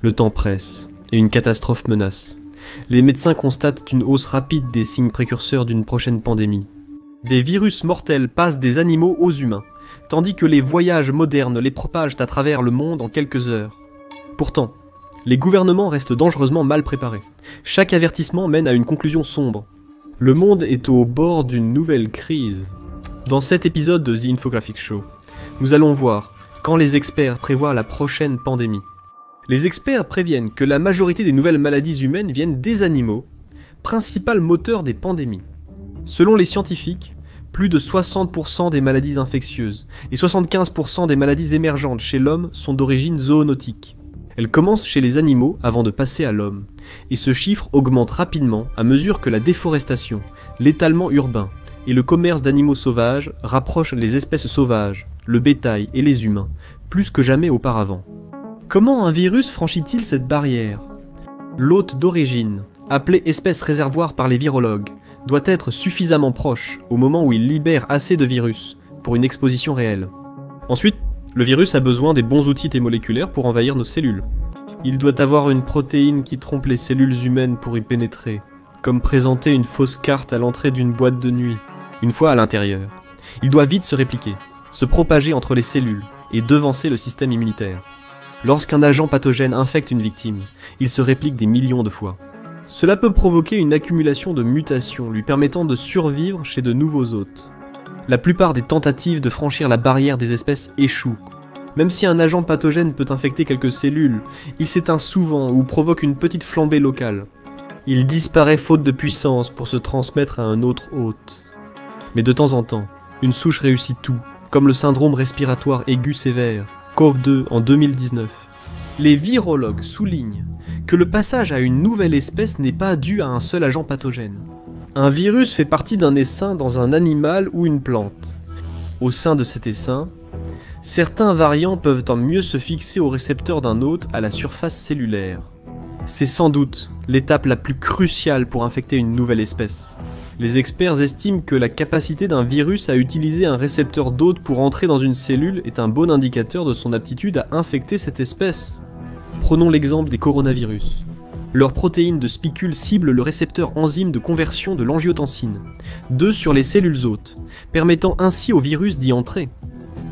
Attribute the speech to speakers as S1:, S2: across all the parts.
S1: Le temps presse, et une catastrophe menace. Les médecins constatent une hausse rapide des signes précurseurs d'une prochaine pandémie. Des virus mortels passent des animaux aux humains, tandis que les voyages modernes les propagent à travers le monde en quelques heures. Pourtant, les gouvernements restent dangereusement mal préparés. Chaque avertissement mène à une conclusion sombre. Le monde est au bord d'une nouvelle crise. Dans cet épisode de The Infographic Show, nous allons voir quand les experts prévoient la prochaine pandémie. Les experts préviennent que la majorité des nouvelles maladies humaines viennent des animaux, principal moteur des pandémies. Selon les scientifiques, plus de 60% des maladies infectieuses et 75% des maladies émergentes chez l'homme sont d'origine zoonotique. Elles commencent chez les animaux avant de passer à l'homme, et ce chiffre augmente rapidement à mesure que la déforestation, l'étalement urbain et le commerce d'animaux sauvages rapprochent les espèces sauvages, le bétail et les humains, plus que jamais auparavant. Comment un virus franchit-il cette barrière? L'hôte d'origine, appelé espèce réservoir par les virologues, doit être suffisamment proche au moment où il libère assez de virus pour une exposition réelle. Ensuite, le virus a besoin des bons outils moléculaires pour envahir nos cellules. Il doit avoir une protéine qui trompe les cellules humaines pour y pénétrer, comme présenter une fausse carte à l'entrée d'une boîte de nuit. Une fois à l'intérieur, il doit vite se répliquer, se propager entre les cellules et devancer le système immunitaire. Lorsqu'un agent pathogène infecte une victime, il se réplique des millions de fois. Cela peut provoquer une accumulation de mutations lui permettant de survivre chez de nouveaux hôtes. La plupart des tentatives de franchir la barrière des espèces échouent. Même si un agent pathogène peut infecter quelques cellules, il s'éteint souvent ou provoque une petite flambée locale. Il disparaît faute de puissance pour se transmettre à un autre hôte. Mais de temps en temps, une souche réussit tout, comme le syndrome respiratoire aigu sévère, COV2 en 2019. Les virologues soulignent que le passage à une nouvelle espèce n'est pas dû à un seul agent pathogène. Un virus fait partie d'un essaim dans un animal ou une plante. Au sein de cet essaim, certains variants peuvent en mieux se fixer au récepteur d'un hôte à la surface cellulaire. C'est sans doute l'étape la plus cruciale pour infecter une nouvelle espèce. Les experts estiment que la capacité d'un virus à utiliser un récepteur d'hôte pour entrer dans une cellule est un bon indicateur de son aptitude à infecter cette espèce. Prenons l'exemple des coronavirus. Leur protéine de spicule cible le récepteur enzyme de conversion de l'angiotensine, 2 sur les cellules hôtes, permettant ainsi au virus d'y entrer.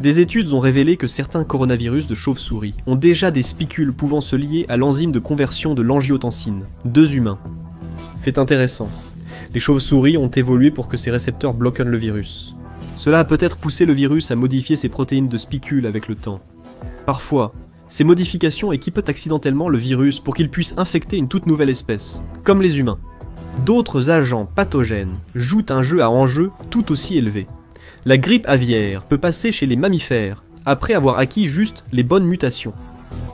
S1: Des études ont révélé que certains coronavirus de chauve-souris ont déjà des spicules pouvant se lier à l'enzyme de conversion de l'angiotensine, 2 humains. Fait intéressant. Les chauves-souris ont évolué pour que ces récepteurs bloquent le virus. Cela a peut-être poussé le virus à modifier ses protéines de spicule avec le temps. Parfois, ces modifications équipent accidentellement le virus pour qu'il puisse infecter une toute nouvelle espèce, comme les humains. D'autres agents pathogènes jouent un jeu à enjeu tout aussi élevé. La grippe aviaire peut passer chez les mammifères, après avoir acquis juste les bonnes mutations.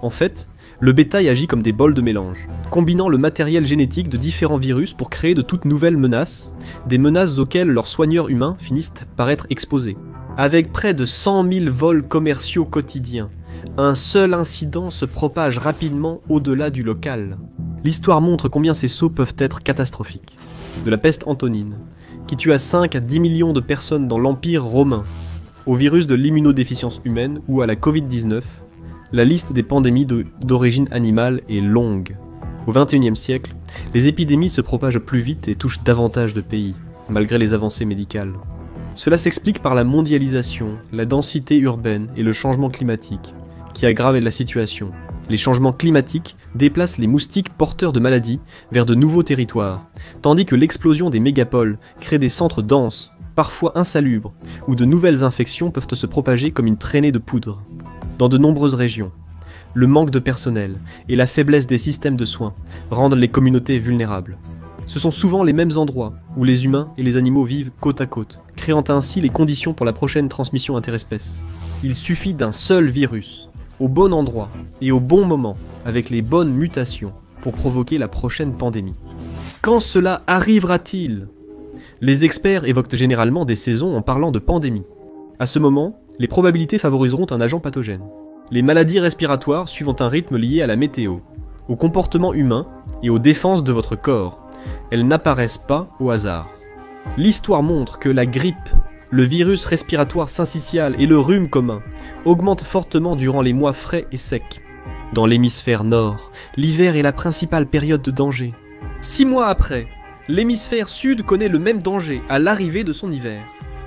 S1: En fait, le bétail agit comme des bols de mélange, combinant le matériel génétique de différents virus pour créer de toutes nouvelles menaces, des menaces auxquelles leurs soigneurs humains finissent par être exposés. Avec près de 100 000 vols commerciaux quotidiens, un seul incident se propage rapidement au-delà du local. L'histoire montre combien ces sauts peuvent être catastrophiques. De la peste antonine, qui tua 5 à 10 millions de personnes dans l'Empire romain, au virus de l'immunodéficience humaine ou à la Covid-19, la liste des pandémies d'origine animale est longue. Au XXIe siècle, les épidémies se propagent plus vite et touchent davantage de pays, malgré les avancées médicales. Cela s'explique par la mondialisation, la densité urbaine et le changement climatique, qui aggravent la situation. Les changements climatiques déplacent les moustiques porteurs de maladies vers de nouveaux territoires, tandis que l'explosion des mégapoles crée des centres denses, parfois insalubres, où de nouvelles infections peuvent se propager comme une traînée de poudre. Dans de nombreuses régions, le manque de personnel et la faiblesse des systèmes de soins rendent les communautés vulnérables. Ce sont souvent les mêmes endroits où les humains et les animaux vivent côte à côte, créant ainsi les conditions pour la prochaine transmission interespèces. Il suffit d'un seul virus, au bon endroit et au bon moment, avec les bonnes mutations, pour provoquer la prochaine pandémie. Quand cela arrivera-t-il? Les experts évoquent généralement des saisons en parlant de pandémie. À ce moment, les probabilités favoriseront un agent pathogène. Les maladies respiratoires suivent un rythme lié à la météo, au comportement humain et aux défenses de votre corps. Elles n'apparaissent pas au hasard. L'histoire montre que la grippe, le virus respiratoire syncytial et le rhume commun augmentent fortement durant les mois frais et secs. Dans l'hémisphère nord, l'hiver est la principale période de danger. 6 mois après, l'hémisphère sud connaît le même danger à l'arrivée de son hiver.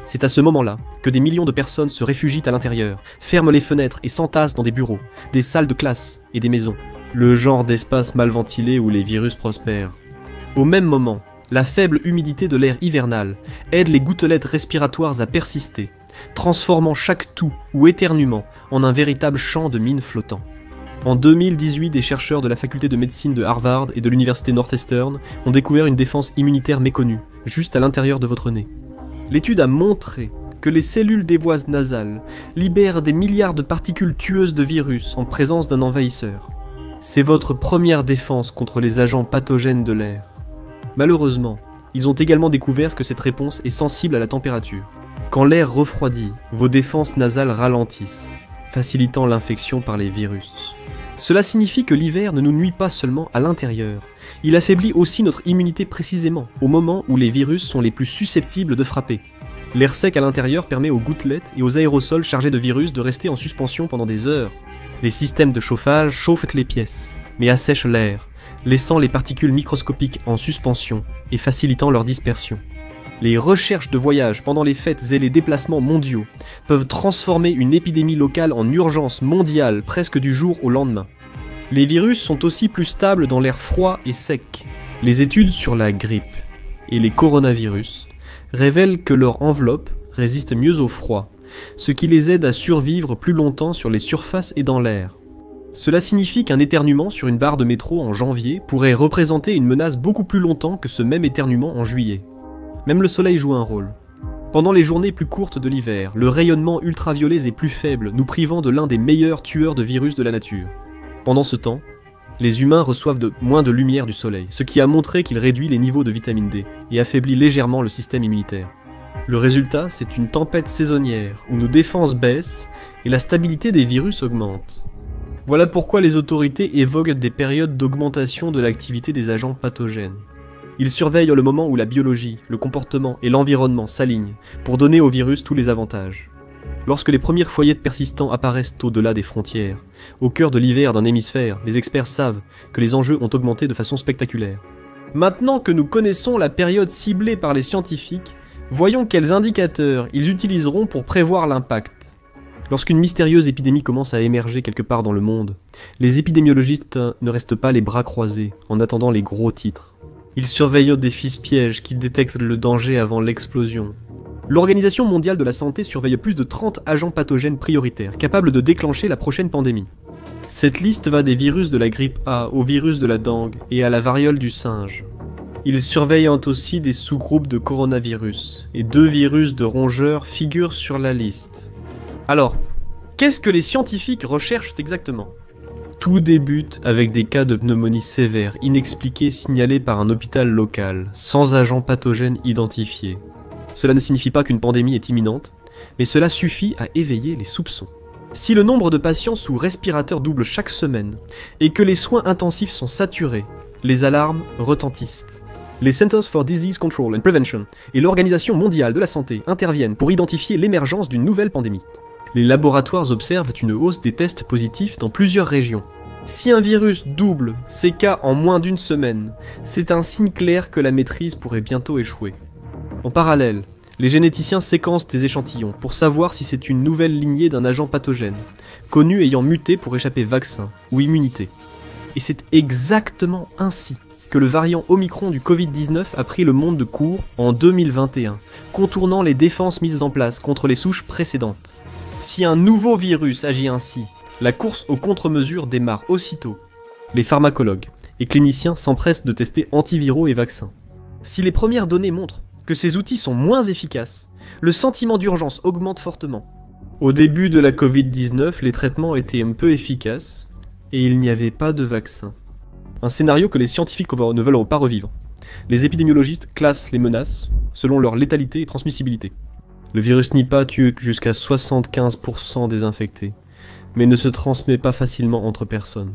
S1: C'est à ce moment-là que des millions de personnes se réfugient à l'intérieur, ferment les fenêtres et s'entassent dans des bureaux, des salles de classe et des maisons. Le genre d'espace mal ventilé où les virus prospèrent. Au même moment, la faible humidité de l'air hivernal aide les gouttelettes respiratoires à persister, transformant chaque toux ou éternuement en un véritable champ de mines flottant. En 2018, des chercheurs de la faculté de médecine de Harvard et de l'université Northeastern ont découvert une défense immunitaire méconnue, juste à l'intérieur de votre nez. L'étude a montré que les cellules des voies nasales libèrent des milliards de particules tueuses de virus en présence d'un envahisseur. C'est votre première défense contre les agents pathogènes de l'air. Malheureusement, ils ont également découvert que cette réponse est sensible à la température. Quand l'air refroidit, vos défenses nasales ralentissent, facilitant l'infection par les virus. Cela signifie que l'hiver ne nous nuit pas seulement à l'intérieur, il affaiblit aussi notre immunité précisément au moment où les virus sont les plus susceptibles de frapper. L'air sec à l'intérieur permet aux gouttelettes et aux aérosols chargés de virus de rester en suspension pendant des heures. Les systèmes de chauffage chauffent les pièces, mais assèchent l'air, laissant les particules microscopiques en suspension et facilitant leur dispersion. Les recherches de voyage pendant les fêtes et les déplacements mondiaux peuvent transformer une épidémie locale en urgence mondiale presque du jour au lendemain. Les virus sont aussi plus stables dans l'air froid et sec. Les études sur la grippe et les coronavirus révèlent que leur enveloppe résiste mieux au froid, ce qui les aide à survivre plus longtemps sur les surfaces et dans l'air. Cela signifie qu'un éternuement sur une barre de métro en janvier pourrait représenter une menace beaucoup plus longtemps que ce même éternuement en juillet. Même le soleil joue un rôle. Pendant les journées plus courtes de l'hiver, le rayonnement ultraviolet est plus faible, nous privant de l'un des meilleurs tueurs de virus de la nature. Pendant ce temps, les humains reçoivent moins de lumière du soleil, ce qui a montré qu'il réduit les niveaux de vitamine D et affaiblit légèrement le système immunitaire. Le résultat, c'est une tempête saisonnière où nos défenses baissent et la stabilité des virus augmente. Voilà pourquoi les autorités évoquent des périodes d'augmentation de l'activité des agents pathogènes. Ils surveillent le moment où la biologie, le comportement et l'environnement s'alignent pour donner au virus tous les avantages. Lorsque les premiers foyers de persistants apparaissent au-delà des frontières, au cœur de l'hiver d'un hémisphère, les experts savent que les enjeux ont augmenté de façon spectaculaire. Maintenant que nous connaissons la période ciblée par les scientifiques, voyons quels indicateurs ils utiliseront pour prévoir l'impact. Lorsqu'une mystérieuse épidémie commence à émerger quelque part dans le monde, les épidémiologistes ne restent pas les bras croisés en attendant les gros titres. Ils surveillent des fiches-pièges qui détectent le danger avant l'explosion. L'Organisation mondiale de la santé surveille plus de 30 agents pathogènes prioritaires, capables de déclencher la prochaine pandémie. Cette liste va des virus de la grippe A au virus de la dengue et à la variole du singe. Ils surveillent aussi des sous-groupes de coronavirus, et 2 virus de rongeurs figurent sur la liste. Alors, qu'est-ce que les scientifiques recherchent exactement ? Tout débute avec des cas de pneumonie sévère, inexpliqués signalés par un hôpital local, sans agent pathogène identifié. Cela ne signifie pas qu'une pandémie est imminente, mais cela suffit à éveiller les soupçons. Si le nombre de patients sous respirateur double chaque semaine, et que les soins intensifs sont saturés, les alarmes retentissent. Les Centers for Disease Control and Prevention et l'Organisation mondiale de la santé interviennent pour identifier l'émergence d'une nouvelle pandémie. Les laboratoires observent une hausse des tests positifs dans plusieurs régions. Si un virus double ses cas en moins d'une semaine, c'est un signe clair que la maîtrise pourrait bientôt échouer. En parallèle, les généticiens séquencent des échantillons pour savoir si c'est une nouvelle lignée d'un agent pathogène, connu ayant muté pour échapper vaccin ou immunité. Et c'est exactement ainsi que le variant Omicron du Covid-19 a pris le monde de court en 2021, contournant les défenses mises en place contre les souches précédentes. Si un nouveau virus agit ainsi, la course aux contre-mesures démarre aussitôt. Les pharmacologues et cliniciens s'empressent de tester antiviraux et vaccins. Si les premières données montrent que ces outils sont moins efficaces, le sentiment d'urgence augmente fortement. Au début de la Covid-19, les traitements étaient un peu efficaces et il n'y avait pas de vaccin. Un scénario que les scientifiques ne veulent pas revivre. Les épidémiologistes classent les menaces selon leur létalité et transmissibilité. Le virus Nipah tue jusqu'à 75% des infectés, mais ne se transmet pas facilement entre personnes.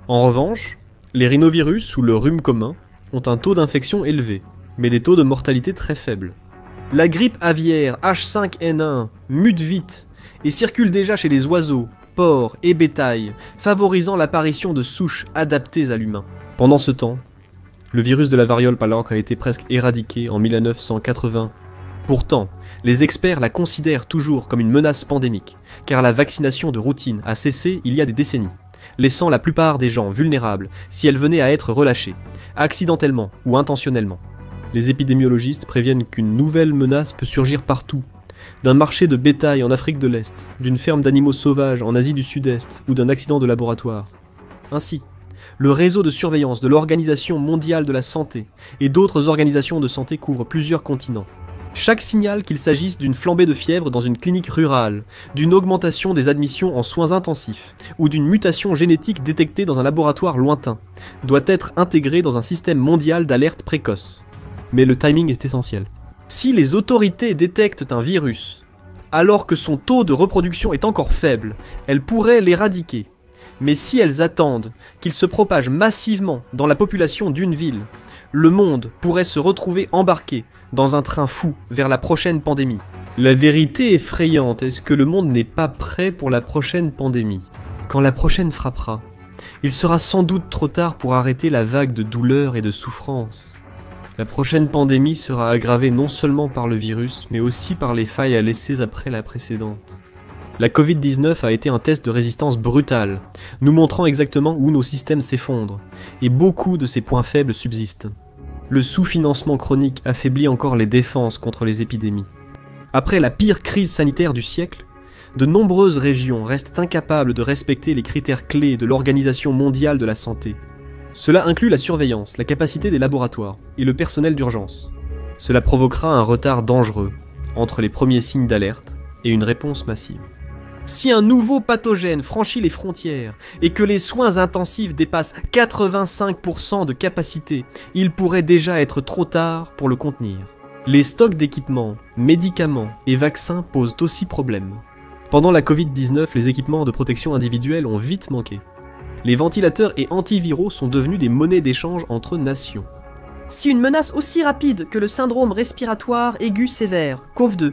S1: En revanche, les rhinovirus ou le rhume commun ont un taux d'infection élevé, mais des taux de mortalité très faibles. La grippe aviaire H5N1 mute vite et circule déjà chez les oiseaux, porcs et bétail, favorisant l'apparition de souches adaptées à l'humain. Pendant ce temps, le virus de la variole palourde a été presque éradiqué en 1980. Pourtant, les experts la considèrent toujours comme une menace pandémique, car la vaccination de routine a cessé il y a des décennies, laissant la plupart des gens vulnérables si elle venait à être relâchée, accidentellement ou intentionnellement. Les épidémiologistes préviennent qu'une nouvelle menace peut surgir partout, d'un marché de bétail en Afrique de l'Est, d'une ferme d'animaux sauvages en Asie du Sud-Est ou d'un accident de laboratoire. Ainsi, le réseau de surveillance de l'Organisation mondiale de la santé et d'autres organisations de santé couvrent plusieurs continents. Chaque signal qu'il s'agisse d'une flambée de fièvre dans une clinique rurale, d'une augmentation des admissions en soins intensifs ou d'une mutation génétique détectée dans un laboratoire lointain doit être intégré dans un système mondial d'alerte précoce. Mais le timing est essentiel. Si les autorités détectent un virus, alors que son taux de reproduction est encore faible, elles pourraient l'éradiquer. Mais si elles attendent qu'il se propage massivement dans la population d'une ville, le monde pourrait se retrouver embarqué dans un train fou vers la prochaine pandémie. La vérité effrayante est que le monde n'est pas prêt pour la prochaine pandémie. Quand la prochaine frappera, il sera sans doute trop tard pour arrêter la vague de douleur et de souffrance. La prochaine pandémie sera aggravée non seulement par le virus, mais aussi par les failles laissées après la précédente. La Covid-19 a été un test de résistance brutal, nous montrant exactement où nos systèmes s'effondrent, et beaucoup de ces points faibles subsistent. Le sous-financement chronique affaiblit encore les défenses contre les épidémies. Après la pire crise sanitaire du siècle, de nombreuses régions restent incapables de respecter les critères clés de l'Organisation mondiale de la santé. Cela inclut la surveillance, la capacité des laboratoires et le personnel d'urgence. Cela provoquera un retard dangereux entre les premiers signes d'alerte et une réponse massive. Si un nouveau pathogène franchit les frontières et que les soins intensifs dépassent 85% de capacité, il pourrait déjà être trop tard pour le contenir. Les stocks d'équipements, médicaments et vaccins posent aussi problème. Pendant la Covid-19, les équipements de protection individuelle ont vite manqué. Les ventilateurs et antiviraux sont devenus des monnaies d'échange entre nations.
S2: Si une menace aussi rapide que le syndrome respiratoire aigu sévère, COV-2,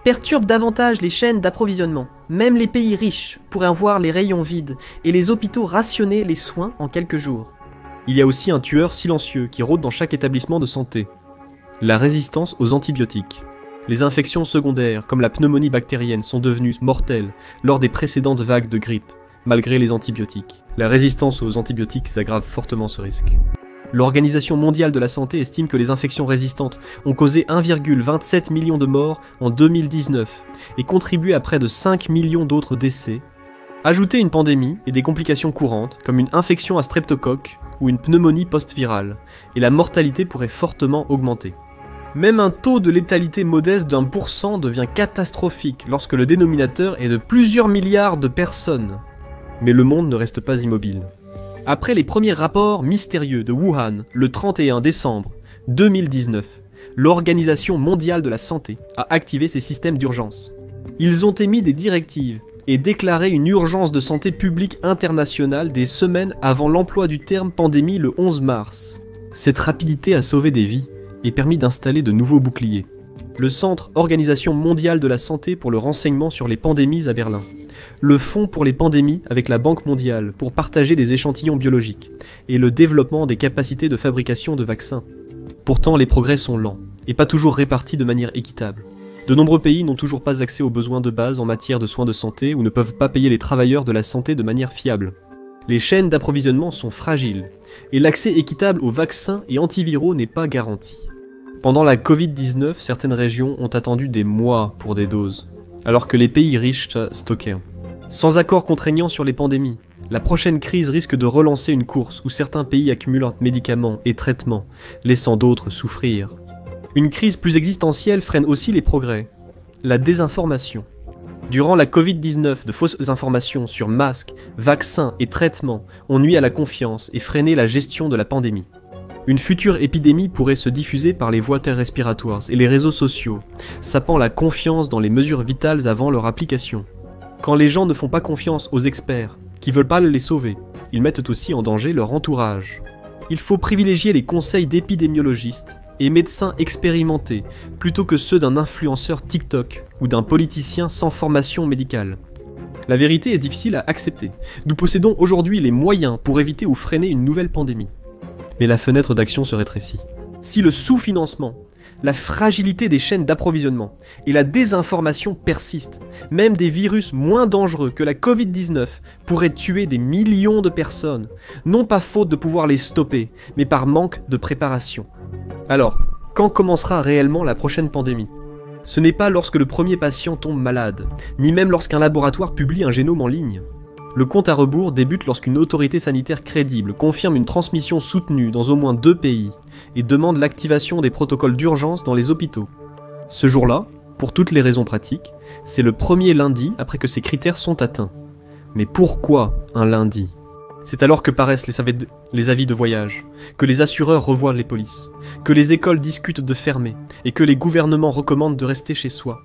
S2: perturbe davantage les chaînes d'approvisionnement, même les pays riches pourraient en voir les rayons vides et les hôpitaux rationner les soins en quelques jours.
S1: Il y a aussi un tueur silencieux qui rôde dans chaque établissement de santé. La résistance aux antibiotiques. Les infections secondaires, comme la pneumonie bactérienne, sont devenues mortelles lors des précédentes vagues de grippe, malgré les antibiotiques. La résistance aux antibiotiques aggrave fortement ce risque. L'Organisation mondiale de la santé estime que les infections résistantes ont causé 1,27 million de morts en 2019 et contribué à près de 5 millions d'autres décès. Ajoutez une pandémie et des complications courantes, comme une infection à streptocoque ou une pneumonie post-virale, et la mortalité pourrait fortement augmenter. Même un taux de létalité modeste d'1% devient catastrophique lorsque le dénominateur est de plusieurs milliards de personnes. Mais le monde ne reste pas immobile. Après les premiers rapports mystérieux de Wuhan le 31 décembre 2019, l'Organisation mondiale de la santé a activé ses systèmes d'urgence. Ils ont émis des directives et déclaré une urgence de santé publique internationale des semaines avant l'emploi du terme pandémie le 11 mars. Cette rapidité a sauvé des vies et permis d'installer de nouveaux boucliers. Le Centre Organisation mondiale de la santé pour le renseignement sur les pandémies à Berlin, le Fonds pour les pandémies avec la Banque mondiale pour partager des échantillons biologiques, et le développement des capacités de fabrication de vaccins. Pourtant, les progrès sont lents, et pas toujours répartis de manière équitable. De nombreux pays n'ont toujours pas accès aux besoins de base en matière de soins de santé ou ne peuvent pas payer les travailleurs de la santé de manière fiable. Les chaînes d'approvisionnement sont fragiles, et l'accès équitable aux vaccins et antiviraux n'est pas garanti. Pendant la Covid-19, certaines régions ont attendu des mois pour des doses, alors que les pays riches stockaient. Sans accord contraignant sur les pandémies, la prochaine crise risque de relancer une course où certains pays accumulent médicaments et traitements, laissant d'autres souffrir. Une crise plus existentielle freine aussi les progrès. La désinformation. Durant la Covid-19, de fausses informations sur masques, vaccins et traitements ont nui à la confiance et freiné la gestion de la pandémie. Une future épidémie pourrait se diffuser par les voies respiratoires et les réseaux sociaux, sapant la confiance dans les mesures vitales avant leur application. Quand les gens ne font pas confiance aux experts, qui veulent pas les sauver, ils mettent aussi en danger leur entourage. Il faut privilégier les conseils d'épidémiologistes et médecins expérimentés plutôt que ceux d'un influenceur TikTok ou d'un politicien sans formation médicale. La vérité est difficile à accepter. Nous possédons aujourd'hui les moyens pour éviter ou freiner une nouvelle pandémie. Mais la fenêtre d'action se rétrécit. Si le sous-financement, la fragilité des chaînes d'approvisionnement et la désinformation persistent, même des virus moins dangereux que la Covid-19 pourraient tuer des millions de personnes, non pas faute de pouvoir les stopper, mais par manque de préparation. Alors, quand commencera réellement la prochaine pandémie ? Ce n'est pas lorsque le premier patient tombe malade, ni même lorsqu'un laboratoire publie un génome en ligne. Le compte à rebours débute lorsqu'une autorité sanitaire crédible confirme une transmission soutenue dans au moins 2 pays et demande l'activation des protocoles d'urgence dans les hôpitaux. Ce jour-là, pour toutes les raisons pratiques, c'est le premier lundi après que ces critères sont atteints. Mais pourquoi un lundi ? C'est alors que paraissent les avis de voyage, que les assureurs revoient les polices, que les écoles discutent de fermer et que les gouvernements recommandent de rester chez soi.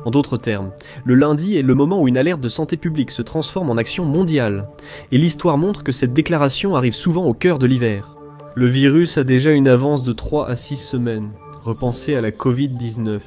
S1: En d'autres termes, le lundi est le moment où une alerte de santé publique se transforme en action mondiale, et l'histoire montre que cette déclaration arrive souvent au cœur de l'hiver. Le virus a déjà une avance de 3 à 6 semaines, repensez à la Covid-19.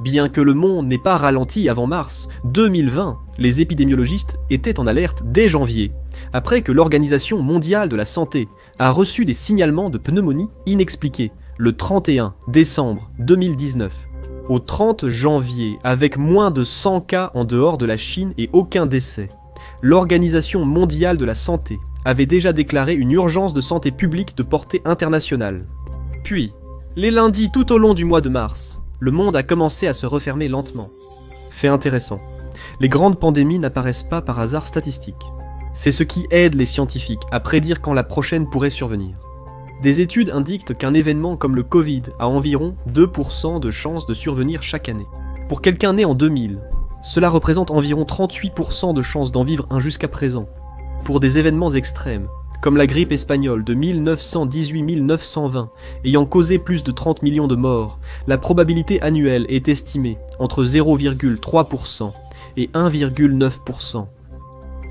S1: Bien que le monde n'ait pas ralenti avant mars 2020, les épidémiologistes étaient en alerte dès janvier, après que l'Organisation mondiale de la santé a reçu des signalements de pneumonie inexpliqués le 31 décembre 2019. Au 30 janvier, avec moins de 100 cas en dehors de la Chine et aucun décès, l'Organisation mondiale de la santé avait déjà déclaré une urgence de santé publique de portée internationale. Puis, les lundis tout au long du mois de mars, le monde a commencé à se refermer lentement. Fait intéressant, les grandes pandémies n'apparaissent pas par hasard statistique. C'est ce qui aide les scientifiques à prédire quand la prochaine pourrait survenir. Des études indiquent qu'un événement comme le Covid a environ 2% de chances de survenir chaque année. Pour quelqu'un né en 2000, cela représente environ 38% de chances d'en vivre un jusqu'à présent. Pour des événements extrêmes, comme la grippe espagnole de 1918-1920, ayant causé plus de 30 millions de morts, la probabilité annuelle est estimée entre 0,3% et 1,9%.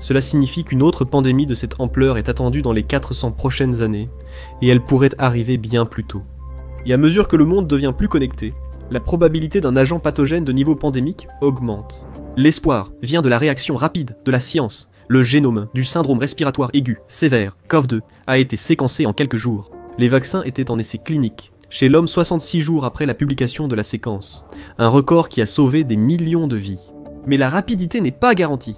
S1: Cela signifie qu'une autre pandémie de cette ampleur est attendue dans les 400 prochaines années, et elle pourrait arriver bien plus tôt. Et à mesure que le monde devient plus connecté, la probabilité d'un agent pathogène de niveau pandémique augmente. L'espoir vient de la réaction rapide de la science. Le génome du syndrome respiratoire aigu sévère, COV2, a été séquencé en quelques jours. Les vaccins étaient en essai clinique, chez l'homme 66 jours après la publication de la séquence, un record qui a sauvé des millions de vies. Mais la rapidité n'est pas garantie.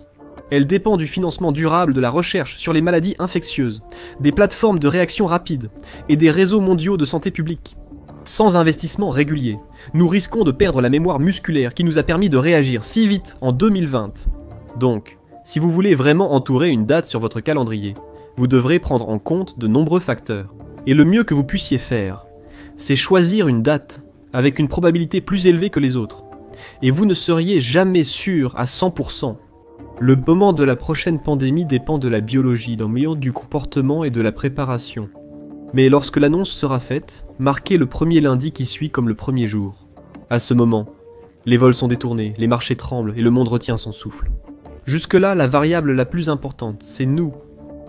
S1: Elle dépend du financement durable de la recherche sur les maladies infectieuses, des plateformes de réaction rapide et des réseaux mondiaux de santé publique. Sans investissement régulier, nous risquons de perdre la mémoire musculaire qui nous a permis de réagir si vite en 2020. Donc, si vous voulez vraiment entourer une date sur votre calendrier, vous devrez prendre en compte de nombreux facteurs. Et le mieux que vous puissiez faire, c'est choisir une date avec une probabilité plus élevée que les autres. Et vous ne seriez jamais sûr à 100%. Le moment de la prochaine pandémie dépend de la biologie, du comportement et de la préparation. Mais lorsque l'annonce sera faite, marquez le premier lundi qui suit comme le premier jour. À ce moment, les vols sont détournés, les marchés tremblent et le monde retient son souffle. Jusque-là, la variable la plus importante, c'est nous.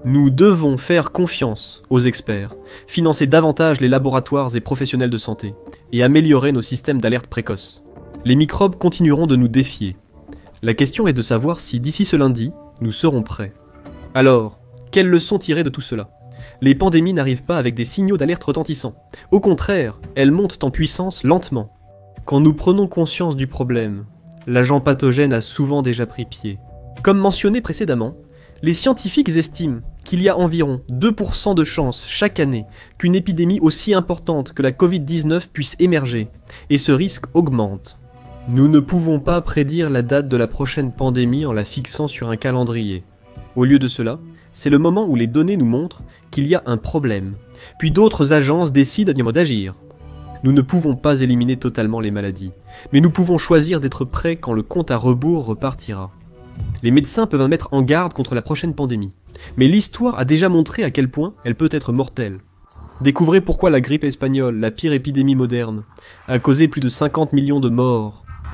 S1: Nous devons faire confiance aux experts, financer davantage les laboratoires et professionnels de santé, et améliorer nos systèmes d'alerte précoce. Les microbes continueront de nous défier. La question est de savoir si d'ici ce lundi, nous serons prêts. Alors, quelles leçons tirer de tout cela ? Les pandémies n'arrivent pas avec des signaux d'alerte retentissants. Au contraire, elles montent en puissance lentement. Quand nous prenons conscience du problème, l'agent pathogène a souvent déjà pris pied. Comme mentionné précédemment, les scientifiques estiment qu'il y a environ 2% de chances chaque année qu'une épidémie aussi importante que la Covid-19 puisse émerger, et ce risque augmente. Nous ne pouvons pas prédire la date de la prochaine pandémie en la fixant sur un calendrier. Au lieu de cela, c'est le moment où les données nous montrent qu'il y a un problème, puis d'autres agences décident d'agir. Nous ne pouvons pas éliminer totalement les maladies, mais nous pouvons choisir d'être prêts quand le compte à rebours repartira. Les médecins peuvent mettre en garde contre la prochaine pandémie, mais l'histoire a déjà montré à quel point elle peut être mortelle. Découvrez pourquoi la grippe espagnole, la pire épidémie moderne, a causé plus de 50 millions de morts,